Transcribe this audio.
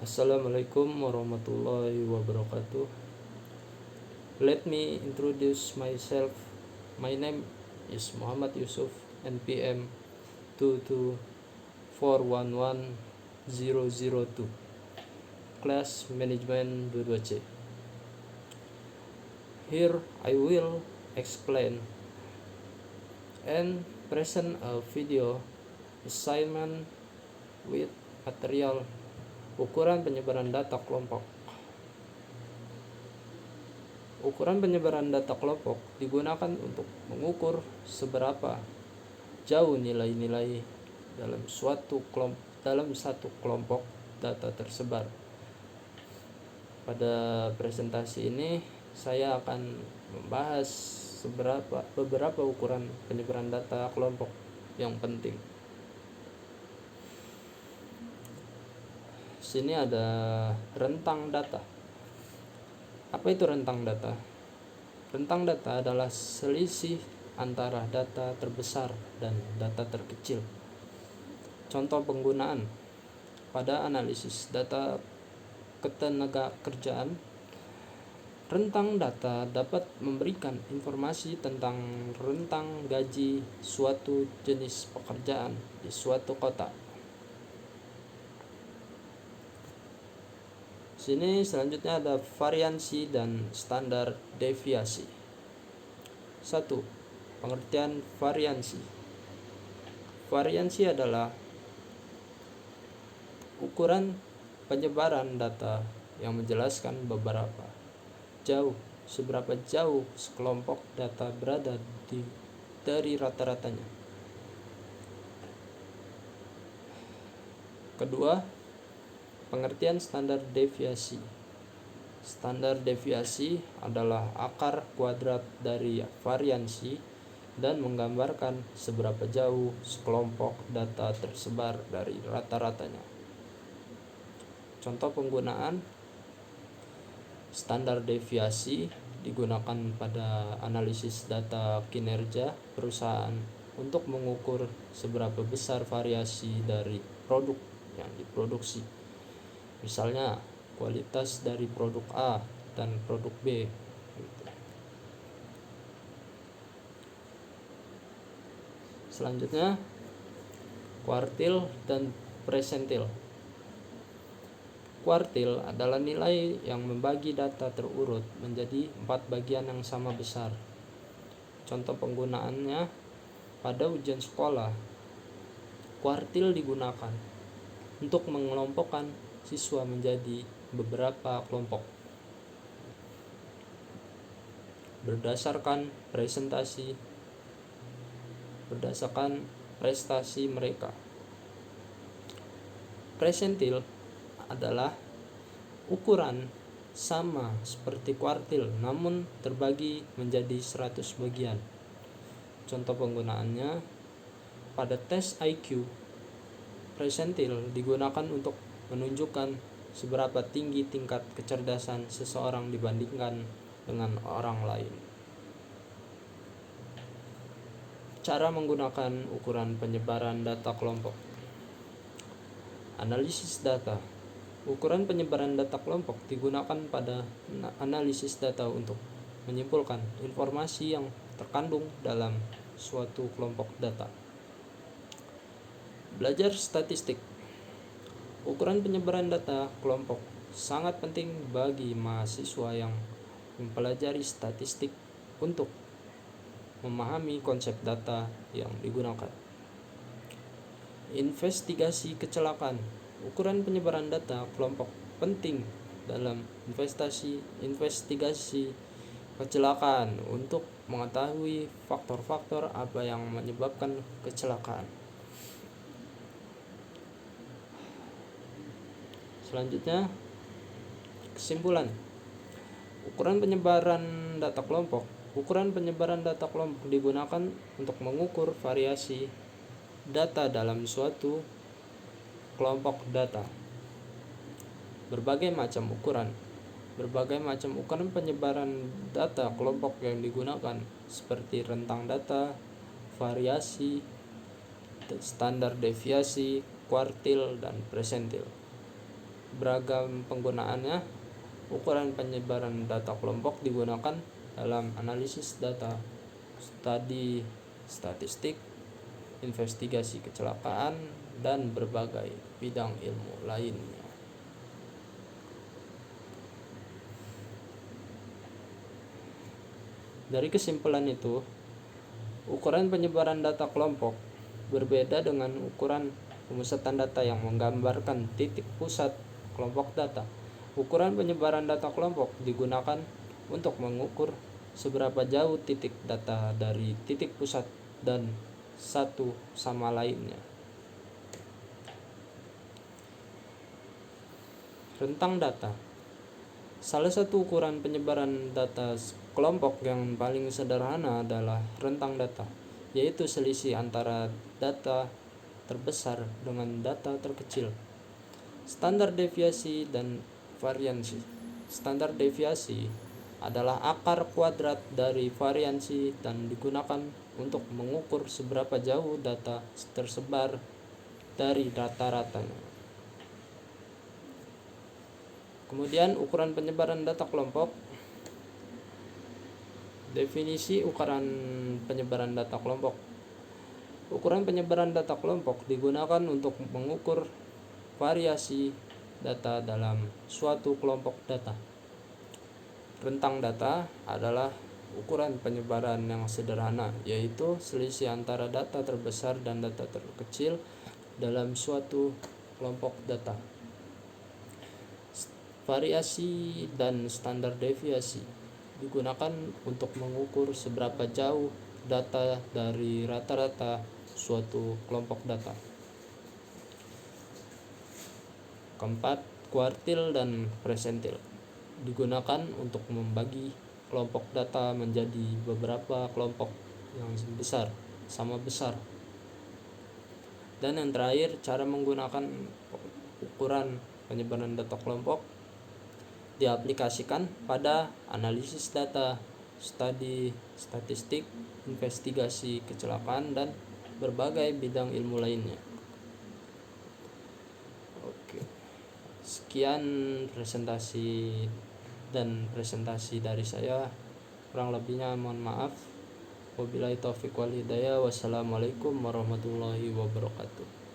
Assalamualaikum warahmatullahi wabarakatuh. Let me introduce myself. My name is Muhammad Yusuf, NPM 224110002, Class Management 22C. Here I will explain and present a video assignment with material ukuran penyebaran data kelompok. Ukuran penyebaran data kelompok digunakan untuk mengukur seberapa jauh nilai-nilai dalam satu kelompok data tersebar. Pada presentasi ini saya akan membahas beberapa ukuran penyebaran data kelompok yang penting. Sini ada rentang data. Apa itu rentang data? Rentang data adalah selisih antara data terbesar dan data terkecil. Contoh penggunaan pada analisis data ketenagakerjaan, rentang data dapat memberikan informasi tentang rentang gaji suatu jenis pekerjaan di suatu kota. Sini selanjutnya ada variansi dan standar deviasi. 1. Pengertian variansi. Variansi adalah ukuran penyebaran data yang menjelaskan seberapa jauh sekelompok data berada dari rata-ratanya. Kedua, pengertian standar deviasi. Standar deviasi adalah akar kuadrat dari variansi dan menggambarkan seberapa jauh sekelompok data tersebar dari rata-ratanya. Contoh penggunaan standar deviasi digunakan pada analisis data kinerja perusahaan untuk mengukur seberapa besar variasi dari produk yang diproduksi. Misalnya kualitas dari produk A dan produk B. Selanjutnya kuartil dan persentil. Kuartil adalah nilai yang membagi data terurut menjadi 4 bagian yang sama besar. Contoh penggunaannya pada ujian sekolah. Kuartil digunakan untuk mengelompokkan siswa menjadi beberapa kelompok berdasarkan prestasi mereka. Persentil adalah ukuran sama seperti kuartil namun terbagi menjadi 100 bagian. Contoh penggunaannya pada tes IQ. Persentil digunakan untuk menunjukkan seberapa tinggi tingkat kecerdasan seseorang dibandingkan dengan orang lain. Cara menggunakan ukuran penyebaran data kelompok. Analisis data. Ukuran penyebaran data kelompok digunakan pada analisis data untuk menyimpulkan informasi yang terkandung dalam suatu kelompok data. Belajar statistik. Ukuran penyebaran data kelompok sangat penting bagi mahasiswa yang mempelajari statistik untuk memahami konsep data yang digunakan. Investigasi kecelakaan. Ukuran penyebaran data kelompok penting dalam investigasi kecelakaan untuk mengetahui faktor-faktor apa yang menyebabkan kecelakaan. Selanjutnya, kesimpulan. Ukuran penyebaran data kelompok. Ukuran penyebaran data kelompok digunakan untuk mengukur variasi data dalam suatu kelompok data. Berbagai macam ukuran penyebaran data kelompok yang digunakan seperti rentang data, variasi, standar deviasi, kuartil, dan persentil. beragam penggunaannya, ukuran penyebaran data kelompok digunakan dalam analisis data, studi statistik, investigasi kecelakaan, dan berbagai bidang ilmu lainnya. Dari kesimpulan itu, ukuran penyebaran data kelompok berbeda dengan ukuran pemusatan data yang menggambarkan titik pusat kelompok data. Ukuran penyebaran data kelompok digunakan untuk mengukur seberapa jauh titik data dari titik pusat dan satu sama lainnya. Rentang data. Salah satu ukuran penyebaran data kelompok yang paling sederhana adalah rentang data, yaitu selisih antara data terbesar dengan data terkecil. Standar deviasi dan variansi. Standar deviasi adalah akar kuadrat dari variansi dan digunakan untuk mengukur seberapa jauh data tersebar dari rata-ratanya. Kemudian ukuran penyebaran data kelompok. Definisi ukuran penyebaran data kelompok. Ukuran penyebaran data kelompok digunakan untuk mengukur variasi data dalam suatu kelompok data. Rentang data adalah ukuran penyebaran yang sederhana, yaitu selisih antara data terbesar dan data terkecil dalam suatu kelompok data. Variasi dan standar deviasi digunakan untuk mengukur seberapa jauh data dari rata-rata suatu kelompok data. Keempat, kuartil dan persentil digunakan untuk membagi kelompok data menjadi beberapa kelompok yang sama besar. Dan yang terakhir, cara menggunakan ukuran penyebaran data kelompok diaplikasikan pada analisis data, studi statistik, investigasi kecelakaan, dan berbagai bidang ilmu lainnya. Oke. Sekian presentasi dari saya. Kurang lebihnya mohon maaf. Wabillahi taufiq wal hidayah. Wassalamualaikum warahmatullahi wabarakatuh.